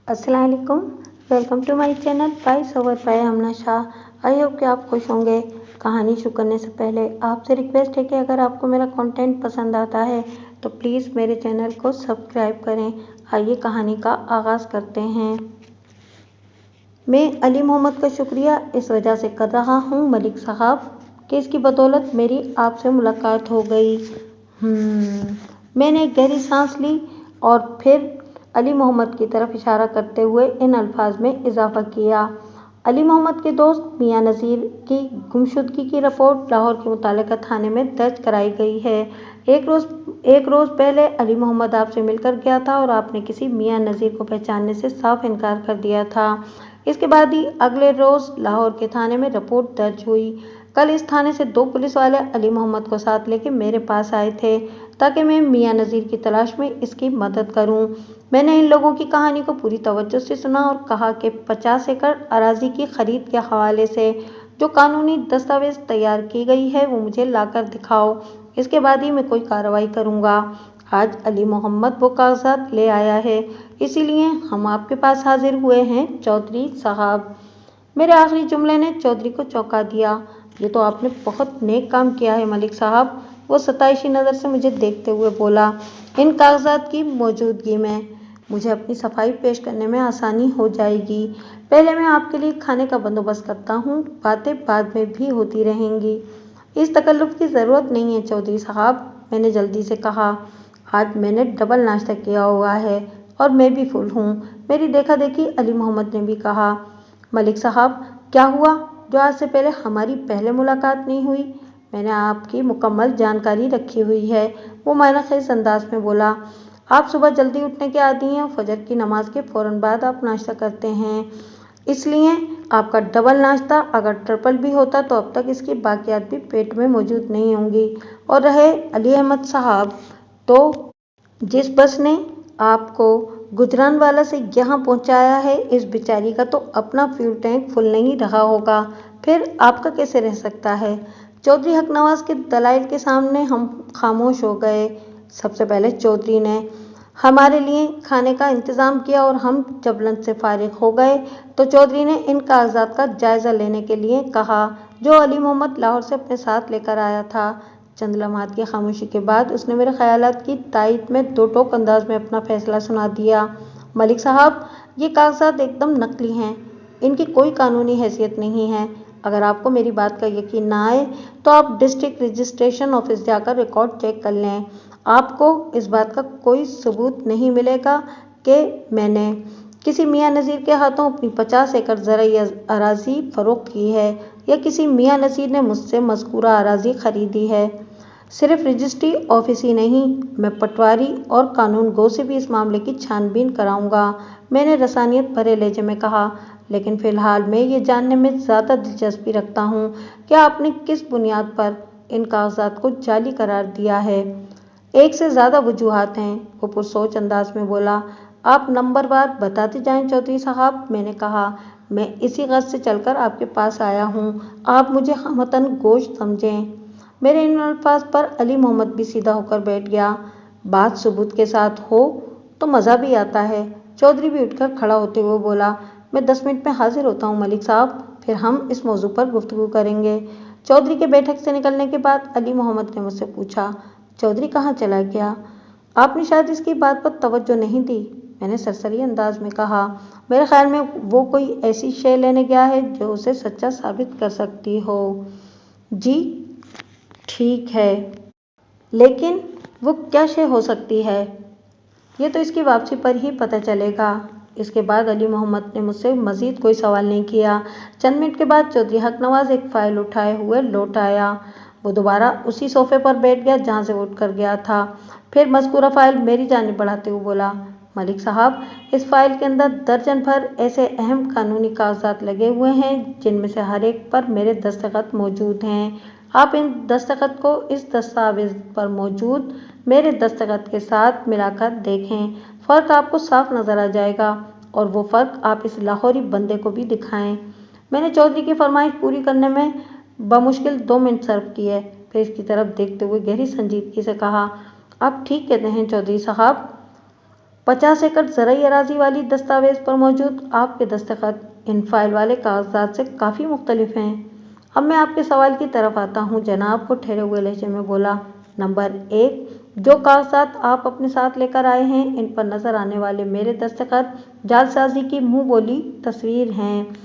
अस्सलाम वालेकुम। Welcome to my channel voice over by Amna Shah. I hope कि आप खुश होंगे। कहानी शुरू करने से पहले आपसे रिक्वेस्ट है कि अगर आपको मेरा कंटेंट पसंद आता है तो प्लीज़ मेरे चैनल को सब्सक्राइब करें। आइए कहानी का आगाज़ करते हैं। मैं अली मोहम्मद का शुक्रिया इस वजह से कर रहा हूँ मलिक साहब कि इसकी बदौलत मेरी आपसे मुलाकात हो गई। मैंने एक गहरी सांस ली और फिर अली मोहम्मद की तरफ इशारा करते हुए इन अल्फाज में इजाफा किया। अली मोहम्मद के दोस्त मियां नज़ीर की गुमशुदगी की रिपोर्ट लाहौर के मुतल्लिका थाने में दर्ज कराई गई है। एक रोज़ पहले अली मोहम्मद आपसे मिलकर गया था और आपने किसी मियां नज़ीर को पहचानने से साफ इनकार कर दिया था। इसके बाद ही अगले रोज़ लाहौर के थाने में रिपोर्ट दर्ज हुई। कल इस थाने से 2 पुलिस वाले अली मोहम्मद को साथ लेकर मेरे पास आए थे ताकि मैं मियां नज़ीर की तलाश में इसकी मदद करूं। मैंने इन लोगों की कहानी को पूरी तवज्जो से सुना और कहा कि 50 एकड़ अराजी की खरीद के हवाले से जो कानूनी दस्तावेज तैयार की गई है वो मुझे लाकर दिखाओ। इसके बाद ही मैं कोई कार्रवाई करूंगा। आज अली मोहम्मद वो कागजात ले आया है, इसीलिए हम आपके पास हाजिर हुए हैं चौधरी साहब। मेरे आखिरी जुमले ने चौधरी को चौंका दिया। ये तो आपने बहुत नेक काम किया है मलिक साहब, वो सताइशी नज़र से मुझे देखते हुए बोला। इन कागजात की मौजूदगी में मुझे अपनी सफाई पेश करने में आसानी हो जाएगी। पहले मैं आपके लिए खाने का बंदोबस्त करता हूँ, बातें बाद में भी होती रहेंगी। इस तकल्लुफ़ की ज़रूरत नहीं है चौधरी साहब, मैंने जल्दी से कहा। आज मैंने डबल नाश्ता किया हुआ है और मैं भी फुल हूँ। मेरी देखा देखी अली मोहम्मद ने भी कहा। मलिक साहब, क्या हुआ जो आज से पहले हमारी पहले मुलाकात नहीं हुई? मैंने आपकी मुकम्मल जानकारी रखी हुई है, वो मायनाखेज़ अंदाज में बोला। आप सुबह जल्दी उठने के आदी हैं और फजर की नमाज के फ़ौरन बाद आप नाश्ता करते हैं, इसलिए आपका डबल नाश्ता अगर ट्रिपल भी होता तो अब तक इसकी बाकियात भी पेट में मौजूद नहीं होंगी। और रहे अली अहमद साहब, तो जिस बस ने आपको गुजरानवाला से यहाँ पहुँचाया है, इस बेचारी का तो अपना फ्यूल टैंक फुल नहीं रहा होगा, फिर आपका कैसे रह सकता है? चौधरी हक नवाज के दलाइल के सामने हम खामोश हो गए। सबसे पहले चौधरी ने हमारे लिए खाने का इंतज़ाम किया और हम जब लंच से फारिग हो गए तो चौधरी ने इन कागजात का जायज़ा लेने के लिए कहा जो अली मोहम्मद लाहौर से अपने साथ लेकर आया था। चंद लम्हात की खामोशी के बाद उसने मेरे ख्यालात की तायद में दो टोक अंदाज में अपना फैसला सुना दिया। मलिक साहब, ये कागजात एकदम नकली हैं, इनकी कोई कानूनी हैसियत नहीं है। अगर आपको मेरी बात का यकीन ना आए तो आप डिस्ट्रिक्ट रजिस्ट्रेशन ऑफिस जाकर रिकॉर्ड चेक कर लें। आपको इस बात का कोई सबूत नहीं मिलेगा कि मैंने किसी मियां नज़ीर के हाथों अपनी 50 एकड़ ज़राई अराजी फ़रोख्त की है या किसी मियां नज़ीर ने मुझसे मज़कूरा अराजी ख़रीदी है। सिर्फ रजिस्ट्री ऑफिस ही नहीं, मैं पटवारी और कानून गो से भी इस मामले की छानबीन कराऊंगा, मैंने रसानियत भरे लहजे में कहा। लेकिन फ़िलहाल मैं ये जानने में ज़्यादा दिलचस्पी रखता हूँ कि आपने किस बुनियाद पर इन कागजात को जाली करार दिया है। एक से ज़्यादा वजूहात हैं, वो पुरसोच अंदाज में बोला। आप नंबरवार बताते जाएं चौधरी साहब, मैंने कहा। मैं इसी गरज से चलकर आपके पास आया हूँ, आप मुझे हमतन गोश्त समझें। मेरे इन अल्फाज पर अली मोहम्मद भी सीधा होकर बैठ गया। बात सबूत के साथ हो तो मज़ा भी आता है। चौधरी भी उठकर खड़ा होते हुए बोला। मैं 10 मिनट में हाजिर होता हूँ मलिक साहब, फिर हम इस मौजू पर गुफ्तगू करेंगे। चौधरी के बैठक से निकलने के बाद अली मोहम्मद ने मुझसे पूछा, चौधरी कहाँ चला गया? आपने शायद इसकी बात पर तवज्जो नहीं दी, मैंने सरसरी अंदाज में कहा। मेरे ख्याल में वो कोई ऐसी शय लेने गया है जो उसे सच्चा साबित कर सकती हो। जी ठीक है, लेकिन वो क्या शय हो सकती है, ये तो इसकी वापसी पर ही पता चलेगा। इसके बाद अली मोहम्मद ने मुझसे मज़ीद कोई सवाल नहीं किया। चंद मिनट के बाद चौधरी हक नवाज एक फ़ाइल उठाए हुए लौट आया। वो दोबारा उसी सोफे पर बैठ गया जहाँ से वो उठ कर गया था। फिर मज़कूरा फ़ाइल मेरी जानिब बढ़ाते हुए बोला, मलिक साहब, इस फ़ाइल के अंदर दर्जन भर ऐसे अहम कानूनी कागजात लगे हुए हैं जिनमें से हर एक पर मेरे दस्तखत मौजूद हैं। आप इन दस्तखत को इस दस्तावेज़ पर मौजूद मेरे दस्तखत के साथ मिलाकर देखें, फ़र्क आपको साफ नज़र आ जाएगा और वो फ़र्क आप इस लाहौरी बंदे को भी दिखाएं। मैंने चौधरी की फरमाइश पूरी करने में बमुश्किल 2 मिनट सर्व किए, फिर इसकी तरफ देखते हुए गहरी संजीदगी से कहा, आप ठीक कहते हैं चौधरी साहब, 50 एकड़ ज़राई अराजी वाली दस्तावेज पर मौजूद आपके दस्तखत इन फाइल वाले कागजात से काफ़ी मुख्तलिफ हैं। अब मैं आपके सवाल की तरफ आता हूँ, जनाब को ठहरे हुए लहजे में बोला। नंबर 1, जो कागजात आप अपने साथ लेकर आए हैं, इन पर नजर आने वाले मेरे दस्तखत जालसाजी की मुंह बोली तस्वीर हैं।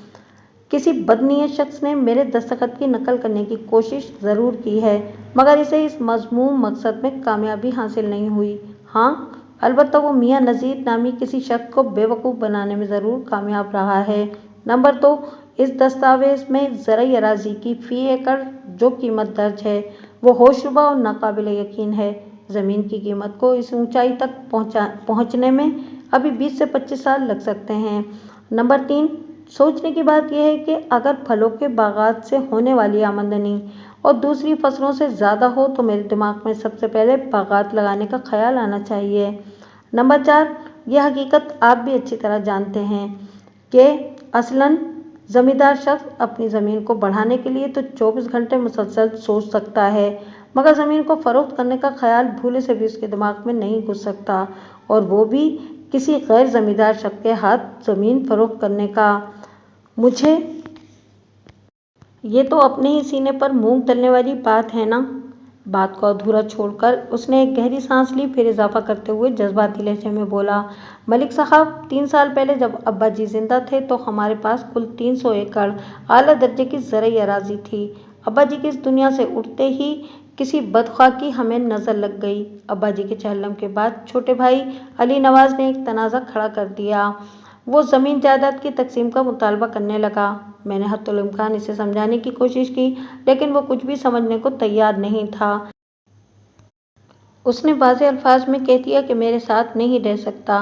किसी बदनीयत शख्स ने मेरे दस्तखत की नकल करने की कोशिश ज़रूर की है, मगर इसे इस मज़मूम मकसद में कामयाबी हासिल नहीं हुई। हाँ, अलबत्ता वो मियाँ नज़ीर नामी किसी शख्स को बेवकूफ़ बनाने में ज़रूर कामयाब रहा है। नंबर 2, इस दस्तावेज में ज़राई अराजी की फ़ी एकड़ जो कीमत दर्ज है वो होशरुबा और नाकाबिल यकीन है। ज़मीन की कीमत को इस ऊंचाई तक पहुंचने में अभी 20 से 25 साल लग सकते हैं। नंबर 3, सोचने की बात यह है कि अगर फलों के बागात से होने वाली आमदनी और दूसरी फसलों से ज़्यादा हो तो मेरे दिमाग में सबसे पहले बागात लगाने का ख्याल आना चाहिए। नंबर 4, यह हकीकत आप भी अच्छी तरह जानते हैं कि असलन ज़मींदार शख्स अपनी ज़मीन को बढ़ाने के लिए तो 24 घंटे मुसलसल सोच सकता है, मगर ज़मीन को फ़रोख्त करने का ख्याल भूले से भी उसके दिमाग में नहीं घुस सकता, और वो भी किसी गैर ज़मींदार शख्स के हाथ ज़मीन फ़रोख्त करने का। मुझे ये तो अपने ही सीने पर मूंग तलने वाली बात है ना। बात को अधूरा छोड़कर उसने एक गहरी सांस ली, फिर इजाफा करते हुए जज्बाती लहजे में बोला, मलिक साहब, 3 साल पहले जब अब्बा जी जिंदा थे तो हमारे पास कुल 300 एकड़ आला दर्जे की ज़राई अराजी थी। अब्बा जी की इस दुनिया से उठते ही किसी बदख्वाकी हमें नजर लग गई। अब्बा जी के चहलम के बाद छोटे भाई अली नवाज ने एक तनाज़ा खड़ा कर दिया। वो ज़मीन जायदाद की तकसीम का मुतालबा करने लगा। मैंने हत्तुल इम्कान इसे समझाने की कोशिश की, लेकिन वो कुछ भी समझने को तैयार नहीं था। उसने वाज़े अल्फाज में कह दिया कि मेरे साथ नहीं रह सकता।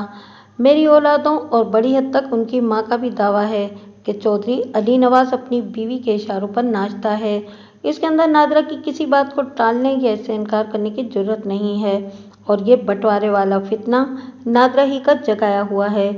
मेरी औलादों और बड़ी हद तक उनकी माँ का भी दावा है कि चौधरी अली नवाज अपनी बीवी के इशारों पर नाचता है। इसके अंदर नादरा की किसी बात को टालने या इससे इनकार करने की जरूरत नहीं है, और ये बंटवारे वाला फितना नादरा ही का जगाया हुआ है।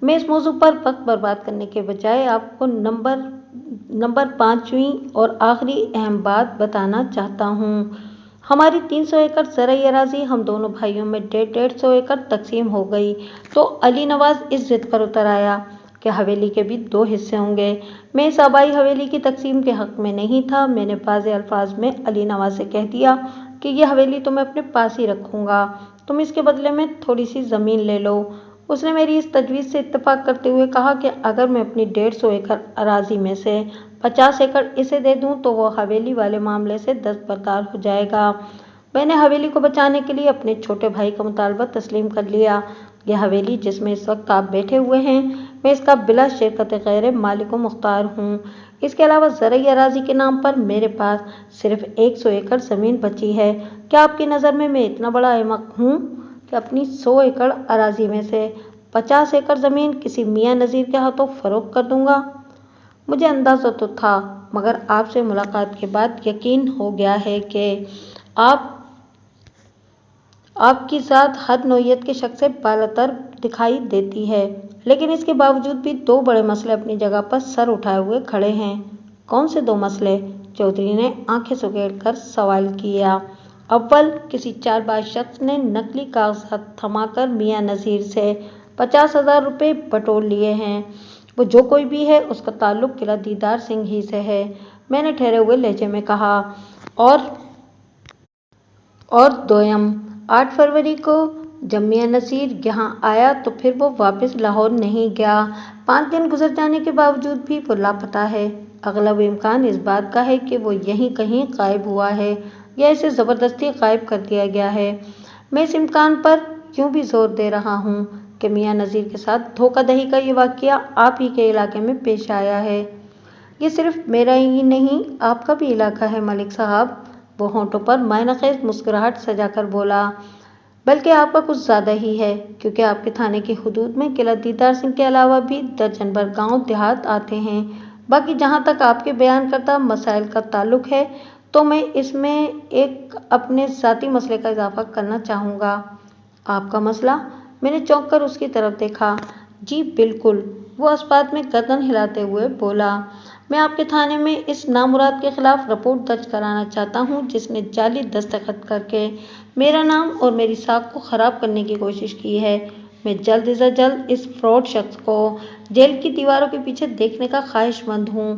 मैं इस मौजू पर वक्त बर्बाद करने के बजाय आपको नंबर 5वीं और आखिरी अहम बात बताना चाहता हूँ। हमारी 300 एकड़ ज़राई अराजी हम दोनों भाइयों में 150 एकड़ तकसीम हो गई तो अली नवाज इस जिद पर उतर आया कि हवेली के भी 2 हिस्से होंगे। मैं इस आबाई हवेली की तकसीम के हक में नहीं था। मैंने वाज़े अल्फाज में अली नवाज से कह दिया कि यह हवेली तो मैं अपने पास ही रखूँगा, तुम इसके बदले में थोड़ी सी ज़मीन ले लो। उसने मेरी इस तजवीज़ से इत्तेफाक करते हुए कहा कि अगर मैं अपनी 150 एकड़ अराजी में से 50 एकड़ इसे दे दूं तो वो हवेली वाले मामले से दस्तबरदार हो जाएगा। मैंने हवेली को बचाने के लिए अपने छोटे भाई का मुतालबा तस्लीम कर लिया। यह हवेली जिसमें इस वक्त आप बैठे हुए हैं, मैं इसका बिला शिरकत गैर मालिक व मुख्तार हूँ। इसके अलावा ज़राई अराजी के नाम पर मेरे पास सिर्फ 100 एकड़ ज़मीन बची है। क्या आपकी नज़र में मैं इतना बड़ा अहमक हूँ कि अपनी 100 एकड़ अराजी में से 50 एकड़ ज़मीन किसी मियाँ नज़ीर के हाथों फ़रोख्त कर दूंगा? मुझे अंदाज़ा तो था, मगर आपसे मुलाकात के बाद यकीन हो गया है कि आपकी ज़ात हर नौइयत के शख्स से बालातर दिखाई देती है, लेकिन इसके बावजूद भी 2 बड़े मसले अपनी जगह पर सर उठाए हुए खड़े हैं। कौन से 2 मसले? चौधरी ने आंखें सुखेड़कर सवाल किया। अव्वल, किसी चालबाज शख्स ने नकली कागजात थमाकर मियाँ नज़ीर से 50,000 रुपये बटोर लिए हैं। वो जो कोई भी है उसका ताल्लुक किला दीदार सिंह ही से है, मैंने ठहरे हुए लहजे में कहा। और दोयम, 8 फरवरी को जब मियाँ नज़ीर यहाँ आया तो फिर वो वापस लाहौर नहीं गया। 5 दिन गुजर जाने के बावजूद भी वो लापता है। अगलब इम्कान इस बात का है कि वो यहीं कहीं गायब हुआ है या इसे ज़बरदस्ती गायब कर दिया गया है। मैं इस इम्कान पर यूँ भी जोर दे रहा हूँ कि मियाँ नज़ीर के साथ धोखाधड़ी का ये वाक़या आप ही के इलाके में पेश आया है। ये सिर्फ मेरा ही नहीं, आपका भी इलाका है मलिक साहब। वो होंठों पर मायनाखेज़ मुस्कुराहट सजाकर बोला। बल्कि आपका कुछ ज़्यादा ही है, क्योंकि आपके थाने की हुदूद में किला दीदार सिंह के अलावा भी दर्जन भर गाँव देहात आते हैं। बाकी जहाँ तक आपके बयान करदा मसाइल का ताल्लुक है तो मैं इसमें एक अपने ज़ाती मसले का इजाफा करना चाहूँगा। आपका मसला? मैंने चौंक कर उसकी तरफ देखा। जी बिल्कुल, वो इस्पात में गर्दन हिलाते हुए बोला। मैं आपके थाने में इस नामुराद के खिलाफ रिपोर्ट दर्ज कराना चाहता हूँ जिसने जाली दस्तखत करके मेरा नाम और मेरी साख को ख़राब करने की कोशिश की है। मैं जल्द से जल्द इस फ्रॉड शख्स को जेल की दीवारों के पीछे देखने का ख्वाहिशमंद हूँ।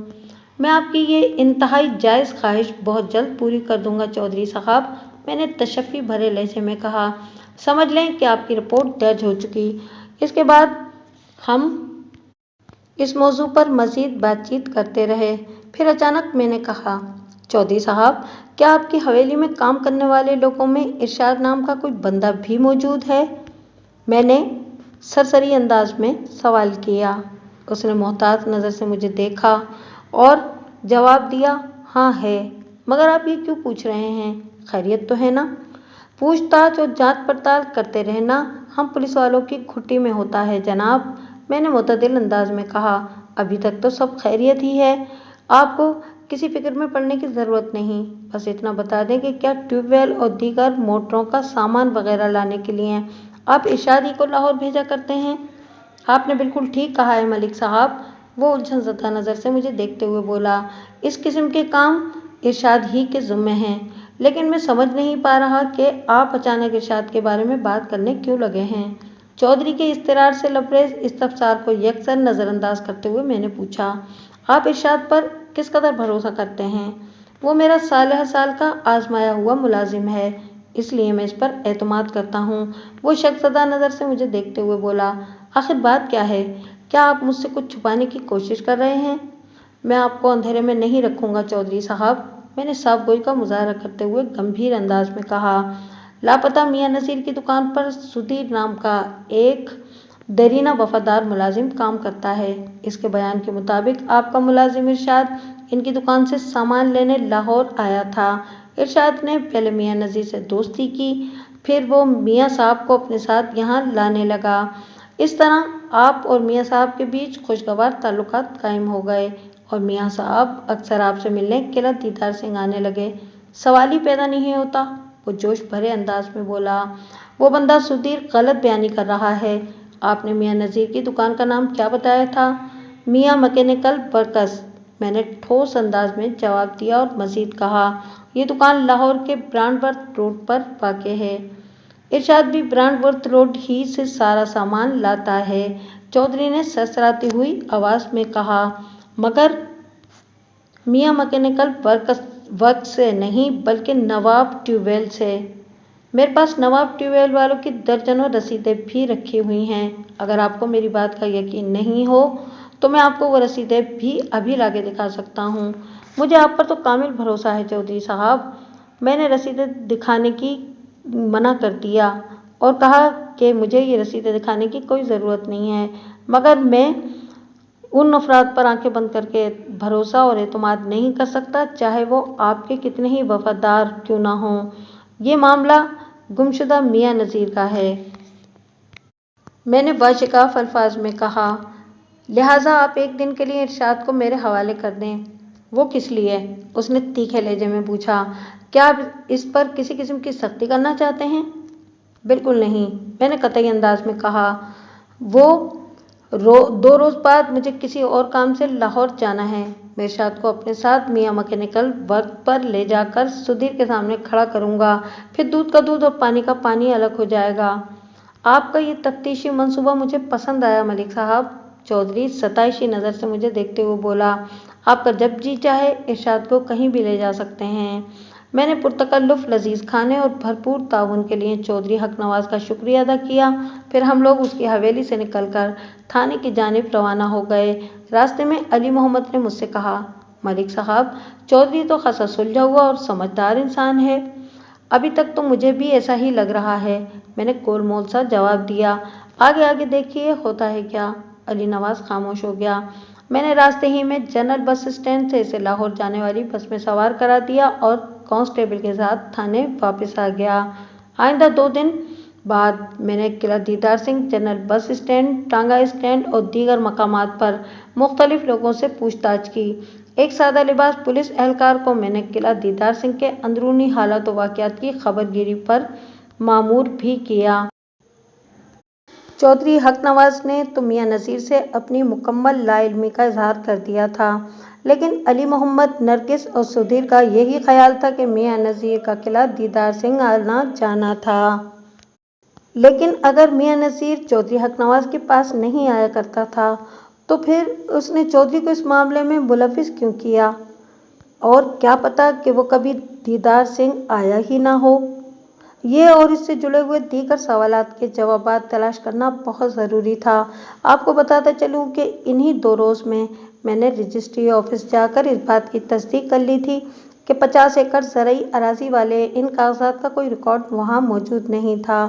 मैं आपकी ये इंतहाई जायज़ ख्वाहिश बहुत जल्द पूरी कर दूंगा चौधरी साहब, मैंने तशफ़ी भरे लहजे में कहा। समझ लें कि आपकी रिपोर्ट दर्ज हो चुकी। इसके बाद हम इस मौजू पर मज़ीद बातचीत करते रहे। फिर अचानक मैंने कहा, चौधरी साहब, क्या आपकी हवेली में काम करने वाले लोगों में इरशाद नाम का कोई बंदा भी मौजूद है? मैंने सरसरी अंदाज में सवाल किया। उसने मोहतात नज़र से मुझे देखा और जवाब दिया, हाँ है। मगर आप ये क्यों पूछ रहे हैं? खैरियत तो है ना? पूछताछ और जांच पड़ताल करते रहना हम पुलिस वालों की खुट्टी में होता है जनाब, मैंने मुतदिल अंदाज में कहा। अभी तक तो सब खैरियत ही है, आपको किसी फिक्र में पड़ने की ज़रूरत नहीं। बस इतना बता दें कि क्या ट्यूबवेल और दीगर मोटरों का सामान वगैरह लाने के लिए आप इरशादी को लाहौर भेजा करते हैं? आपने बिल्कुल ठीक कहा है मलिक साहब, वो उलझन ज़दा नज़र से मुझे देखते हुए बोला। इस किस्म के काम इरशाद ही के ज़िम्मे हैं, लेकिन मैं समझ नहीं पा रहा कि आप अचानक इरशाद के बारे में बात करने क्यों लगे हैं। चौधरी के इस्तरार से लबरेज इस्तफसार को यकसर नज़रअंदाज करते हुए मैंने पूछा, आप इरशाद पर किस कदर भरोसा करते हैं? वो मेरा साल का आजमाया हुआ मुलाजिम है, इसलिए मैं इस पर एतमाद करता हूँ। वो शख्स ज़दा नज़र से मुझे देखते हुए बोला, आखिर बात क्या है? क्या आप मुझसे कुछ छुपाने की कोशिश कर रहे हैं? मैं आपको अंधेरे में नहीं रखूँगा चौधरी साहब, मैंने साफ गोई का मुजाहरा करते हुए गंभीर अंदाज में कहा। लापता मियाँ नज़ीर की दुकान पर सुधीर नाम का एक देरीना वफादार मुलाजिम काम करता है। इसके बयान के मुताबिक आपका मुलाजिम इरशाद इनकी दुकान से सामान लेने लाहौर आया था। इरशाद ने पहले मियाँ नज़ीर से दोस्ती की, फिर वो मियाँ साहब को अपने साथ यहाँ लाने लगा। इस तरह आप और मियाँ साहब के बीच खुशगवार ताल्लुकात कायम हो गए और मियाँ साहब अक्सर आपसे मिलने किला दीदार सिंह आने लगे। सवाल ही पैदा नहीं होता, वो जोश भरे अंदाज में बोला। वो बंदा सुधीर गलत बयानी कर रहा है। आपने मियाँ नज़ीर की दुकान का नाम क्या बताया था? मियाँ मैकेनिकल वर्कस, मैंने ठोस अंदाज में जवाब दिया और मज़ीद कहा, ये दुकान लाहौर के ब्रांडवर्थ रोड पर वाक़े है। इरशाद भी ब्रांडवर्थ रोड ही से सारा सामान लाता है, चौधरी ने सरसराती हुई आवाज़ में कहा। मगर मियाँ मैकेनिकल वर्क से नहीं, बल्कि नवाब ट्यूबवेल से। मेरे पास नवाब ट्यूबवेल वालों की दर्जनों रसीदें भी रखी हुई हैं। अगर आपको मेरी बात का यकीन नहीं हो तो मैं आपको वो रसीदें भी अभी लाके दिखा सकता हूँ। मुझे आप पर तो कामिल भरोसा है चौधरी साहब। मैंने रसीदें दिखाने की मना कर दिया और कहा कि मुझे ये रसीदें दिखाने की कोई ज़रूरत नहीं है, मगर मैं उन अफराद पर आंखें बंद करके भरोसा और एतमाद नहीं कर सकता, चाहे वो आपके कितने ही वफादार क्यों ना हों। ये मामला गुमशुदा मियाँ नज़ीर का है, मैंने बाशिकाफ अल्फाज में कहा। लिहाजा आप एक दिन के लिए इरशाद को मेरे हवाले कर दें। वो किस लिए? उसने तीखे लहजे में पूछा। क्या आप इस पर किसी किस्म की सख्ती करना चाहते हैं? बिल्कुल नहीं, मैंने कतई अंदाज में कहा। वो 2 रोज़ बाद मुझे किसी और काम से लाहौर जाना है। मैं इरशाद को अपने साथ मियाँ मैकेनिकल वर्क पर ले जाकर सुधीर के सामने खड़ा करूँगा, फिर दूध का दूध और पानी का पानी अलग हो जाएगा। आपका ये तफ्तीशी मंसूबा मुझे पसंद आया मलिक साहब, चौधरी सताइशी नज़र से मुझे देखते हुए बोला। आपका जब जी चाहे इरशाद को कहीं भी ले जा सकते हैं। मैंने पुरतकल्लुफ़ लजीज खाने और भरपूर ताउन के लिए चौधरी हक नवाज का शुक्रिया अदा किया। फिर हम लोग उसकी हवेली से निकलकर थाने की जानिब रवाना हो गए। रास्ते में अली मोहम्मद ने मुझसे कहा, मलिक साहब, चौधरी तो खासा सुलझा हुआ और समझदार इंसान है। अभी तक तो मुझे भी ऐसा ही लग रहा है, मैंने गोलमोल सा जवाब दिया। आगे आगे देखिए होता है क्या। अली नवाज खामोश हो गया। मैंने रास्ते ही में जनरल बस स्टैंड से इसे लाहौर जाने वाली बस में सवार करा दिया और कांस्टेबल के साथ थाने वापस आ गया। आइंदा 2 दिन बाद मैंने किला दीदार सिंह, जनरल बस स्टैंड, टांगा स्टैंड और दीगर मकामात पर मुख्तलिफ लोगों से पूछताछ की। एक सादा लिबास पुलिस एहलकार को मैंने किला दीदार सिंह के अंदरूनी हालात व वाक़यात की खबरगिरी पर मामूर भी किया। चौधरी हक नवाज ने तो मियाँ नज़ीर से अपनी मुकम्मल लाइल्मी का इजहार कर दिया था, लेकिन अली मोहम्मद, नरगिस और सुधीर का यही ख्याल था कि मियाँ नज़ीर का किला दीदार सिंह आना जाना था। लेकिन अगर मियां नसीर चौधरी हक नवाज के पास नहीं आया करता था तो फिर उसने चौधरी को इस मामले में मुलविस क्यों किया? और क्या पता कि वो कभी दीदार सिंह आया ही ना हो। ये और इससे जुड़े हुए दीगर सवालात के जवाबात तलाश करना बहुत ज़रूरी था। आपको बताता चलूँ कि इन्हीं 2 रोज़ में मैंने रजिस्ट्री ऑफिस जाकर इस बात की तस्दीक कर ली थी कि 50 एकड़ ज़रई अराजी वाले इन कागजात का कोई रिकॉर्ड वहाँ मौजूद नहीं था।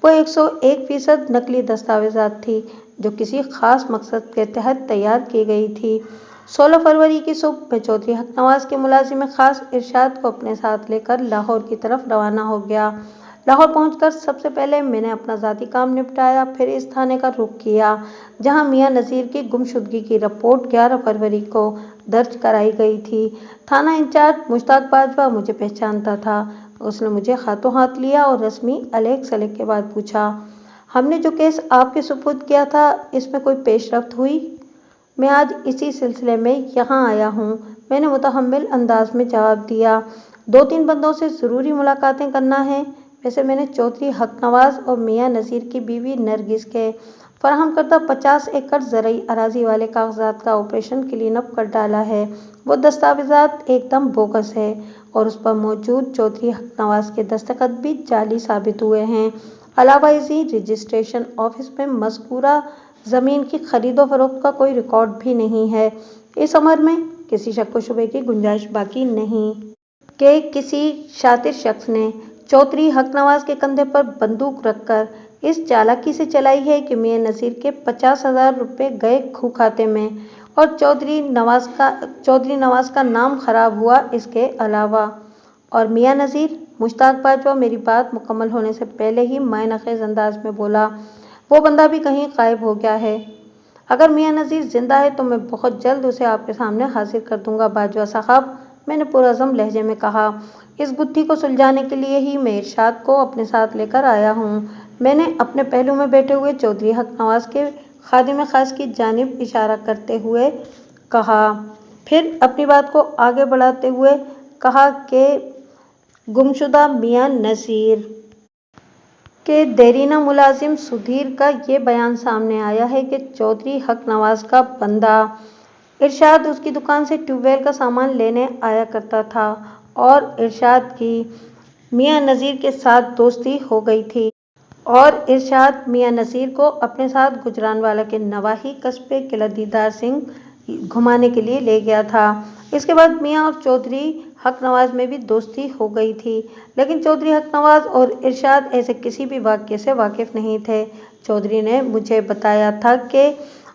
वो 101% नकली दस्तावेज़ात थी जो किसी खास मकसद के तहत तैयार की गई थी। 16 फरवरी की सुबह मैं चौधरी हक नवाज के मुलाजिम खास इरशाद को अपने साथ लेकर लाहौर की तरफ रवाना हो गया। लाहौर पहुंचकर सबसे पहले मैंने अपना ज़ाती काम निपटाया, फिर इस थाने का रुख किया जहां मियां नज़ीर की गुमशुदगी की रिपोर्ट 11 फरवरी को दर्ज कराई गई थी। थाना इंचार्ज मुश्ताक बाजवा मुझे पहचानता था। उसने मुझे हाथों हाथ लिया और रस्मी अलग सलग के बाद पूछा, हमने जो केस आपके सुपुर्द किया था इसमें कोई पेशरफ्त हुई? मैं आज इसी सिलसिले में यहाँ आया हूँ, मैंने मुतहम्मिल अंदाज में जवाब दिया। 2-3 बंदों से ज़रूरी मुलाकातें करना है। वैसे मैंने चौधरी हक नवाज और मियां नज़ीर की बीवी नरगिस के फराहम करदा 50 एकड़ ज़रई अराजी वाले कागजात का ऑपरेशन क्लीन अप कर डाला है। वो दस्तावेज़ात एकदम बोगस है और उस पर मौजूद चौधरी हक नवाज के दस्तखत भी जाली साबित हुए हैं। अलावा इसी रजिस्ट्रेशन ऑफिस में मज़कूरा ज़मीन की खरीदो फरोख्त का कोई रिकॉर्ड भी नहीं है। इस अमर में किसी शक व शुबे की गुंजाइश बाकी नहीं कि किसी शातिर शख्स ने चौधरी हक नवाज के कंधे पर बंदूक रखकर इस चालाकी से चलाई है कि मियां नसीर के 50,000 रुपये गए खू खाते में और चौधरी नवाज का नाम खराब हुआ। इसके अलावा और मियां नज़ीर, मुश्ताक बाजवा मेरी बात मुकम्मल होने से पहले ही मायनखेज़ अंदाज में बोला, वो बंदा भी कहीं गायब हो गया है। अगर मियां नज़ीर जिंदा है तो मैं बहुत जल्द उसे आपके सामने हाजिर कर दूंगा बाजवा साहब, मैंने पुरअज़म लहजे में कहा। इस गुत्थी को सुलझाने के लिए ही मैं इरशाद को अपने साथ लेकर आया हूँ। मैंने अपने पहलू में बैठे हुए चौधरी हक नवाज के खादिम खास की जानिब इशारा करते हुए कहा, फिर अपनी बात को आगे बढ़ाते हुए कहा कि गुमशुदा मियां नज़ीर के देरीना मुलाजिम सुधीर का ये बयान सामने आया है कि चौधरी हक नवाज का बंदा इरशाद उसकी दुकान से ट्यूबवेल का सामान लेने आया करता था और इरशाद की मियां नज़ीर के साथ दोस्ती हो गई थी और इरशाद मियां नज़ीर को अपने साथ गुजरानवाला के नवाही कस्बे किला दीदार सिंह घुमाने के लिए ले गया था। इसके बाद मियां और चौधरी हक नवाज में भी दोस्ती हो गई थी, लेकिन चौधरी हक नवाज और इरशाद ऐसे किसी भी वाक़ये से वाकिफ़ नहीं थे। चौधरी ने मुझे बताया था कि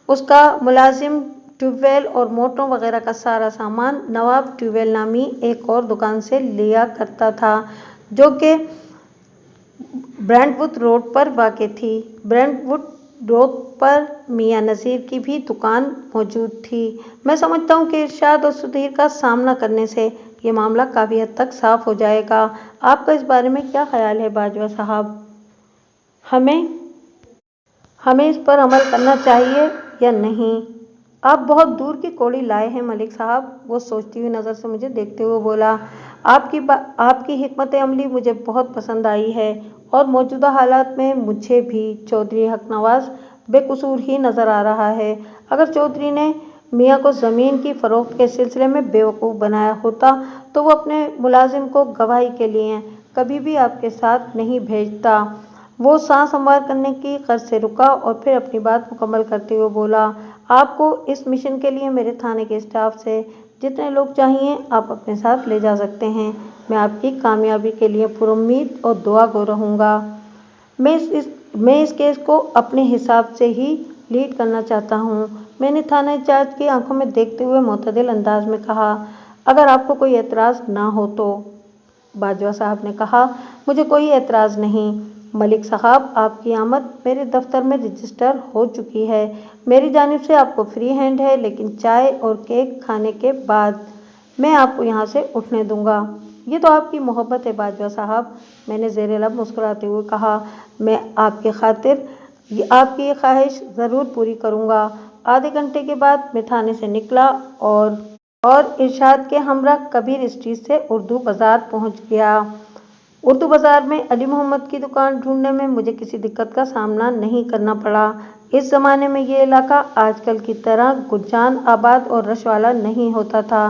उसका मुलाजिम ट्यूबवेल और मोटरों वगैरह का सारा सामान नवाब ट्यूबवेल नामी एक और दुकान से लिया करता था जो कि ब्रैंडवुड रोड पर वाक़ थी। ब्रैंडवुड रोड पर मियां नज़ीर की भी दुकान मौजूद थी। मैं समझता हूँ कि इरशाद और सुधीर का सामना करने से ये मामला काफ़ी हद तक साफ हो जाएगा। आपका इस बारे में क्या ख्याल है बाजवा साहब? हमें इस पर अमल करना चाहिए या नहीं? आप बहुत दूर की कौड़ी लाए हैं मलिक साहब, वो सोचती हुई नज़र से मुझे देखते हुए बोला। आपकी हिकमत अमली मुझे बहुत पसंद आई है और मौजूदा हालात में मुझे भी चौधरी हक नवाज बेकसूर ही नज़र आ रहा है। अगर चौधरी ने मियां को ज़मीन की फ़रोख्त के सिलसिले में बेवकूफ़ बनाया होता तो वो अपने मुलाजिम को गवाही के लिए कभी भी आपके साथ नहीं भेजता। वो सांस हमवार करने की गर्ज से रुका और फिर अपनी बात मुकम्मल करते हुए बोला, आपको इस मिशन के लिए मेरे थाने के स्टाफ से जितने लोग चाहिए आप अपने साथ ले जा सकते हैं। मैं आपकी कामयाबी के लिए पुरुम्मीद और दुआ गो रहूँगा। मैं इस केस को अपने हिसाब से ही लीड करना चाहता हूँ, मैंने थाना इंचार्ज की आंखों में देखते हुए मोतदिल अंदाज में कहा। अगर आपको कोई एतराज़ ना हो तो? बाजवा साहब ने कहा, मुझे कोई एतराज़ नहीं। मलिक साहब, आपकी आमद मेरे दफ्तर में रजिस्टर हो चुकी है। मेरी जानिब से आपको फ्री हैंड है, लेकिन चाय और केक खाने के बाद मैं आपको यहाँ से उठने दूंगा। ये तो आपकी मोहब्बत है बाजवा साहब, मैंने ज़ेरे लब मुस्कुराते हुए कहा। मैं आपके खातिर आपकी ये ख्वाहिश ज़रूर पूरी करूँगा। आधे घंटे के बाद मैं थाने से निकला और इरशाद के हमरा कबीर स्ट्रीट से उर्दू बाज़ार पहुँच गया। उर्दू बाजार में अली मोहम्मद की दुकान ढूंढने में मुझे किसी दिक्कत का सामना नहीं करना पड़ा। इस जमाने में ये इलाका आजकल की तरह गुलशान आबाद और रश वाला नहीं होता था।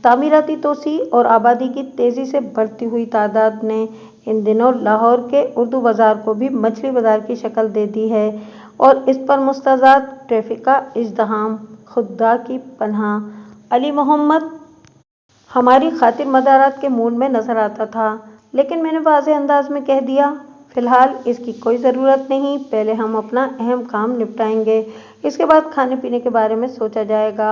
तामीराती तोसी और आबादी की तेजी से बढ़ती हुई तादाद ने इन दिनों लाहौर के उर्दू बाजार को भी मछली बाजार की शक्ल दे दी है और इस पर मुस्तज़ाद ट्रैफिक का इज़्दिहाम खुदा की पनाह। अली मोहम्मद हमारी खातिर मदारात के मूड में नजर आता था, लेकिन मैंने वाज़ेह अंदाज में कह दिया, फिलहाल इसकी कोई ज़रूरत नहीं, पहले हम अपना अहम काम निपटाएंगे, इसके बाद खाने पीने के बारे में सोचा जाएगा।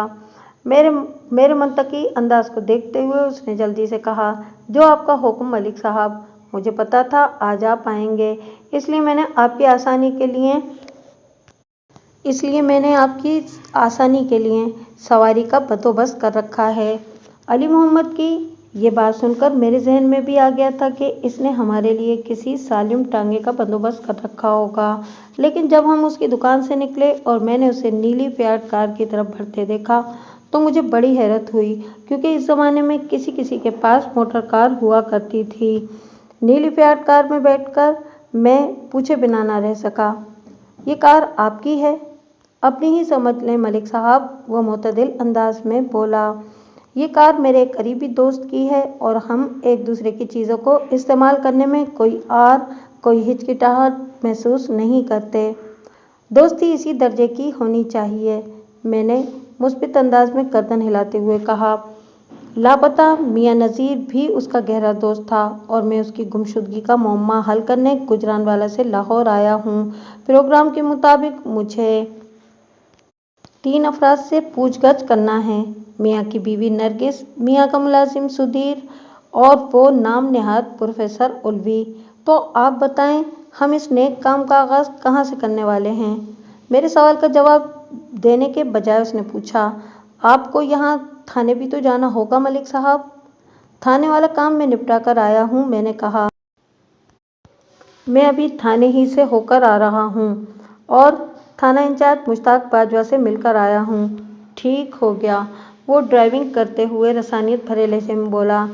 मेरे मेरे मंतकी अंदाज को देखते हुए उसने जल्दी से कहा, जो आपका हुक्म मलिक साहब। मुझे पता था आज आप आएंगे, इसलिए मैंने आपकी आसानी के लिए सवारी का बंदोबस्त कर रखा है। अली मोहम्मद की ये बात सुनकर मेरे जहन में भी आ गया था कि इसने हमारे लिए किसी सालिम टांगे का बंदोबस्त कर रखा होगा। लेकिन जब हम उसकी दुकान से निकले और मैंने उसे नीली फियाट कार की तरफ बढ़ते देखा तो मुझे बड़ी हैरत हुई, क्योंकि इस ज़माने में किसी किसी के पास मोटर कार हुआ करती थी। नीली फियाट कार में बैठकर मैं पूछे बिना ना रह सका, ये कार आपकी है? अपनी ही समझ लें मलिक साहब, वह मुतदिल अंदाज में बोला। ये कार मेरे एक करीबी दोस्त की है और हम एक दूसरे की चीज़ों को इस्तेमाल करने में कोई हिचकिचाहट महसूस नहीं करते। दोस्ती इसी दर्जे की होनी चाहिए, मैंने मुस्बित अंदाज में गर्दन हिलाते हुए कहा। लापता मियाँ नज़ीर भी उसका गहरा दोस्त था और मैं उसकी गुमशुदगी का मुअम्मा हल करने गुजरानवाला से लाहौर आया हूँ। प्रोग्राम के मुताबिक मुझे 3 अफराद से पूछगछ करना है, मियाँ की बीवी नरगिस, मियाँ का मुलाजिम सुधीर और वो नाम नेहाद प्रोफेसर उलवी। तो आप बताएं, हम इस नेक काम का आगाज़ कहाँ से करने वाले हैं? मेरे सवाल का जवाब देने के बजाय उसने पूछा, आपको यहाँ थाने भी तो जाना होगा मलिक साहब। थाने वाला काम मैं निपटा कर आया हूँ, मैंने कहा। मैं अभी थाने ही से होकर आ रहा हूँ और थाना इंचार्ज मुश्ताक बाजवा से मिलकर आया हूँ। ठीक हो गया, वो ड्राइविंग करते हुए रसानियत भरे लहजे में बोला।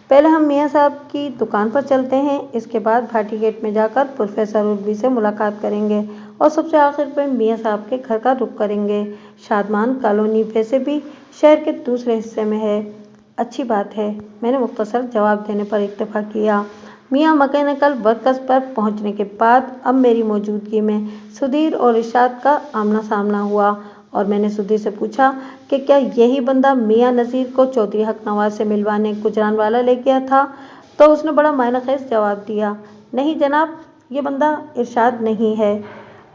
पहले हम मियाँ साहब की दुकान पर चलते हैं, इसके बाद भाटी गेट में जाकर प्रोफेसर उर्वी से मुलाकात करेंगे और सबसे आखिर पर मियाँ साहब के घर का रुख करेंगे। शादमान कॉलोनी वैसे भी शहर के दूसरे हिस्से में है। अच्छी बात है, मैंने मुख्तसर जवाब देने पर इत्तेफाक किया। मियाँ मैकेनिकल वर्कर्स पर पहुंचने के बाद अब मेरी मौजूदगी में सुधीर और इरशाद का आमना सामना हुआ और मैंने सुधीर से पूछा कि क्या यही बंदा मियाँ नज़ीर को चौधरी हक नवाज से मिलवाने गुजरानवाला ले गया था? तो उसने बड़ा मायनेखेज जवाब दिया, नहीं जनाब, ये बंदा इरशाद नहीं है।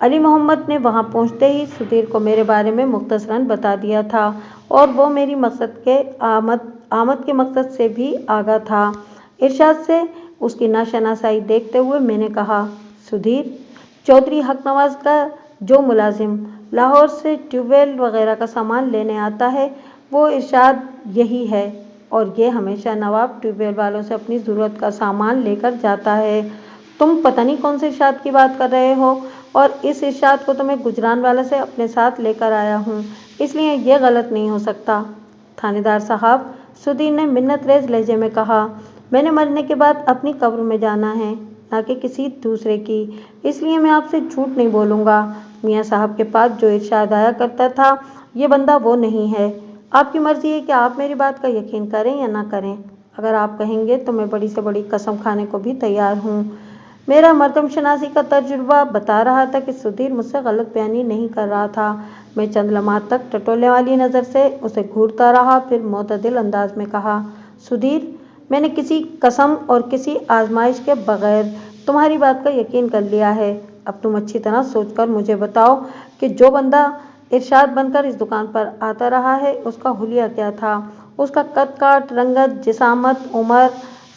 अली मोहम्मद ने वहां पहुंचते ही सुधीर को मेरे बारे में मुख्तसरन बता दिया था और वो मेरी आमद के मकसद से भी आगाह था। इरशाद से उसकी नाशनासाई देखते हुए मैंने कहा, सुधीर, चौधरी हक नवाज का जो मुलाजिम लाहौर से ट्यूबवेल वगैरह का सामान लेने आता है वो इरशाद यही है और ये हमेशा नवाब ट्यूबवेल वालों से अपनी ज़रूरत का सामान लेकर जाता है। तुम पता नहीं कौन से इरशाद की बात कर रहे हो और इस इरशाद को तो मैं गुजरानवाला से अपने साथ लेकर आया हूँ, इसलिए यह गलत नहीं हो सकता। थानेदार साहब, सुधीर ने मिन्नतरेज लहजे में कहा, मैंने मरने के बाद अपनी कब्र में जाना है, ना कि किसी दूसरे की, इसलिए मैं आपसे झूठ नहीं बोलूँगा। मियाँ साहब के पास जो इरशाद आया करता था ये बंदा वो नहीं है। आपकी मर्ज़ी है कि आप मेरी बात का यकीन करें या ना करें। अगर आप कहेंगे तो मैं बड़ी से बड़ी कसम खाने को भी तैयार हूँ। मेरा मर्दमशनासी का तजुर्बा बता रहा था कि सुधीर मुझसे गलत बयानी नहीं कर रहा था। मैं चंद लम्हात तक टटोलने वाली नज़र से उसे घूरता रहा, फिर मोतदिल अंदाज में कहा, सुधीर, मैंने किसी कसम और किसी आजमाइश के बगैर तुम्हारी बात का यकीन कर लिया है। अब तुम अच्छी तरह सोचकर मुझे बताओ कि जो बंदा इरशाद बनकर इस दुकान पर आता रहा है उसका हुलिया क्या था, उसका कद काट, रंगत, जिसामत, उम्र,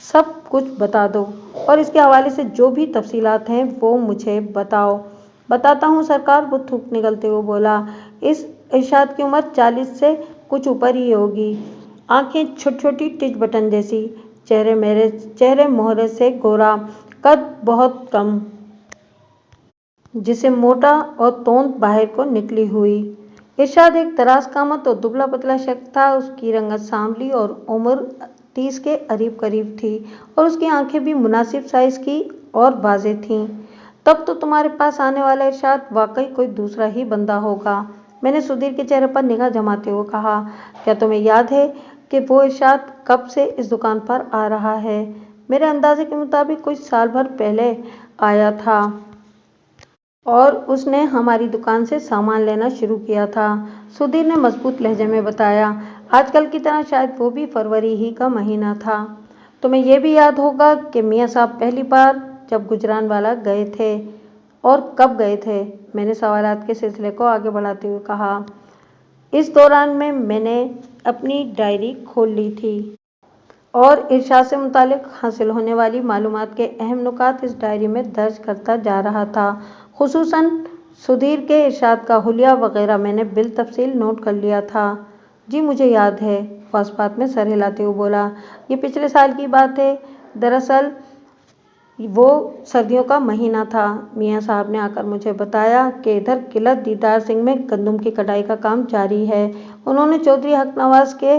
सब कुछ बता दो और इसके हवाले से जो भी तफसीलात हैं वो मुझे बताओ। बताता हूँ सरकार, वो थूक निकलते हुए बोला। इस इरशाद की उम्र 40 से कुछ ऊपर ही होगी, आंखें छोटी छोटी टिच बटन जैसी, चेहरे मोहरे से गोरा, कद बहुत कम, जिसे मोटा और तोंद बाहर को निकली हुई। इरशाद एक दराज कामत और दुबला पतला शख्स था, उसकी रंगत सांवली और उम्र 30 के करीब करीब थी और उसकी आंखें भी मुनासिब साइज की और वाज़ेह थीं। तब तो तुम्हारे पास आने वाला इरशाद वाकई कोई दूसरा ही बंदा होगा, मैंने सुधीर के चेहरे पर निगाह जमाते हुए कहा। क्या तुम्हें याद है कि वो इरशाद कब से इस दुकान पर आ रहा है? मेरे अंदाजे के मुताबिक कुछ साल भर पहले आया था और उसने हमारी दुकान से सामान लेना शुरू किया था, सुधीर ने मजबूत लहजे में बताया। आजकल की तरह शायद वो भी फरवरी ही का महीना था। तुम्हें यह भी याद होगा कि मियाँ साहब पहली बार जब गुजरानवाला गए थे और कब गए थे? मैंने सवालात के सिलसिले को आगे बढ़ाते हुए कहा। इस दौरान में मैंने अपनी डायरी खोल ली थी और इरशाद से मुतालिक हासिल होने वाली मालूमात के अहम नुकात इस डायरी में दर्ज करता जा रहा था। खुसूसन सुधीर के इरशाद का हुलिया वगैरह मैंने बिल तफसील नोट कर लिया था। जी मुझे याद है, वो इस बात में सर हिलाते हुए बोला। ये पिछले साल की बात है। दरअसल वो सर्दियों का महीना था। मियाँ साहब ने आकर मुझे बताया कि इधर किलत दीदार सिंह में गंदम की कटाई का काम जारी है। उन्होंने चौधरी हक नवाज के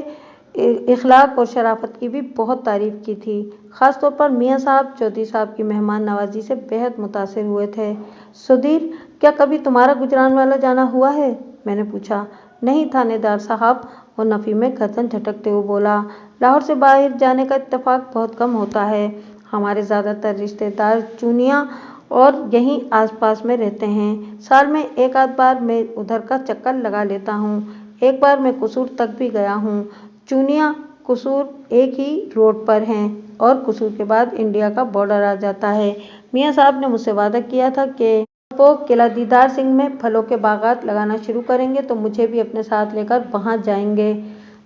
इखलाक और शराफत की भी बहुत तारीफ की थी। ख़ास तौर पर मियाँ साहब चौधरी साहब की मेहमान नवाजी से बेहद मुतासिर हुए थे। सुधीर, क्या कभी तुम्हारा गुजरानवाला जाना हुआ है? मैंने पूछा। नहीं थानेदार साहब, वो नफ़ी में गर्दन झटकते हुए बोला। लाहौर से बाहर जाने का इत्तेफाक बहुत कम होता है। हमारे ज़्यादातर रिश्तेदार चूनिया और यहीं आसपास में रहते हैं। साल में एक आध बार मैं उधर का चक्कर लगा लेता हूँ। एक बार मैं कसूर तक भी गया हूँ। चूनिया कसूर एक ही रोड पर हैं और कसूर के बाद इंडिया का बॉर्डर आ जाता है। मियाँ साहब ने मुझसे वादा किया था कि वो किला दीदार सिंह में फलों के बागात लगाना शुरू करेंगे तो मुझे भी अपने साथ लेकर वहाँ जाएंगे।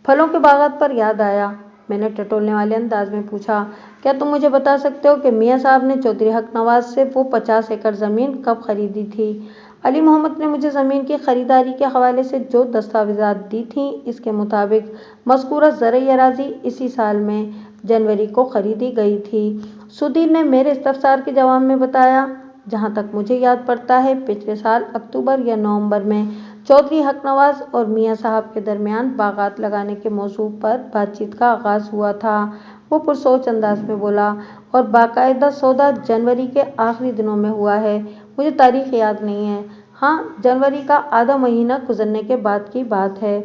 फलों के बागात पर याद आया, मैंने टटोलने वाले अंदाज में पूछा। क्या तुम मुझे बता सकते हो कि मियाँ साहब ने चौधरी हक नवाज से वो 50 एकड़ ज़मीन कब खरीदी थी? अली मोहम्मद ने मुझे ज़मीन की खरीदारी के हवाले से जो दस्तावेज़ात दी थीं, इसके मुताबिक मज़कूरा ज़रई अराज़ी इसी साल में जनवरी को खरीदी गई थी। सुधीर ने मेरे इस्तफसार के जवाब में बताया। जहाँ तक मुझे याद पड़ता है, पिछले साल अक्टूबर या नवंबर में चौधरी हक नवाज और मियाँ साहब के दरमियान बागात लगाने के मौजू पर बातचीत का आगाज़ हुआ था। वो पुरसोच अंदाज में बोला। और बाकायदा सौदा जनवरी के आखिरी दिनों में हुआ है। मुझे तारीख याद नहीं है। हाँ, जनवरी का आधा महीना गुजरने के बाद की बात है।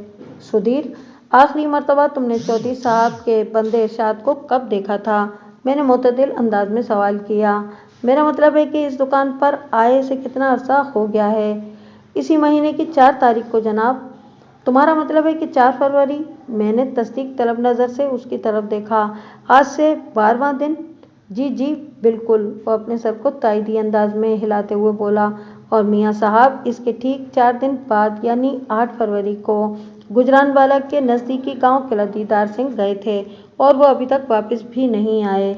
सुधीर, आखिरी मर्तबा तुमने चौधरी साहब के बंदे इरशाद को कब देखा था? मैंने मुतदिल अंदाज में सवाल किया। मेरा मतलब है कि इस दुकान पर आए से कितना अरसा हो गया है? इसी महीने की 4 तारीख को जनाब। तुम्हारा मतलब है कि 4 फरवरी? मैंने तस्दीक तलब नज़र से उसकी तरफ देखा। आज से 12वां दिन? जी जी बिल्कुल, वो अपने सर को तायदी अंदाज में हिलाते हुए बोला। और मियाँ साहब इसके ठीक 4 दिन बाद यानी 8 फरवरी को गुजरानवाला के नज़दीकी गांव किला दीदार सिंह गए थे और वो अभी तक वापस भी नहीं आए।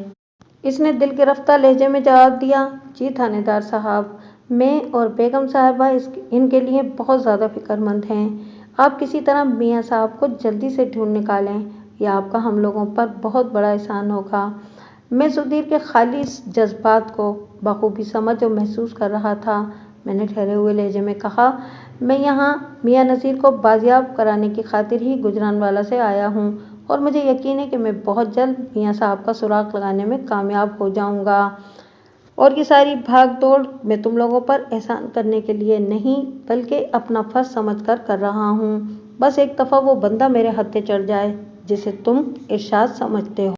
इसने दिल गिरफ्ता लहजे में जवाब दिया। जी थानेदार साहब, मैं और बेगम साहिबा इनके लिए बहुत ज़्यादा फिक्रमंद हैं। आप किसी तरह मियाँ साहब को जल्दी से ढूंढ निकालें, यह आपका हम लोगों पर बहुत बड़ा एहसान होगा। मैं सुधीर के खालिस जज्बात को बखूबी समझ और महसूस कर रहा था। मैंने ठहरे हुए लहजे में कहा, मैं यहाँ मियाँ नज़ीर को बाजियाब कराने की खातिर ही गुजरानवाला से आया हूँ और मुझे यकीन है कि मैं बहुत जल्द मियाँ साहब का सुराग लगाने में कामयाब हो जाऊँगा। और ये सारी भाग दौड़ मैं तुम लोगों पर एहसान करने के लिए नहीं बल्कि अपना फ़र्ज समझकर कर रहा हूँ। बस एक दफ़ा वो बंदा मेरे हत्थे चढ़ जाए जिसे तुम इरशाद समझते हो।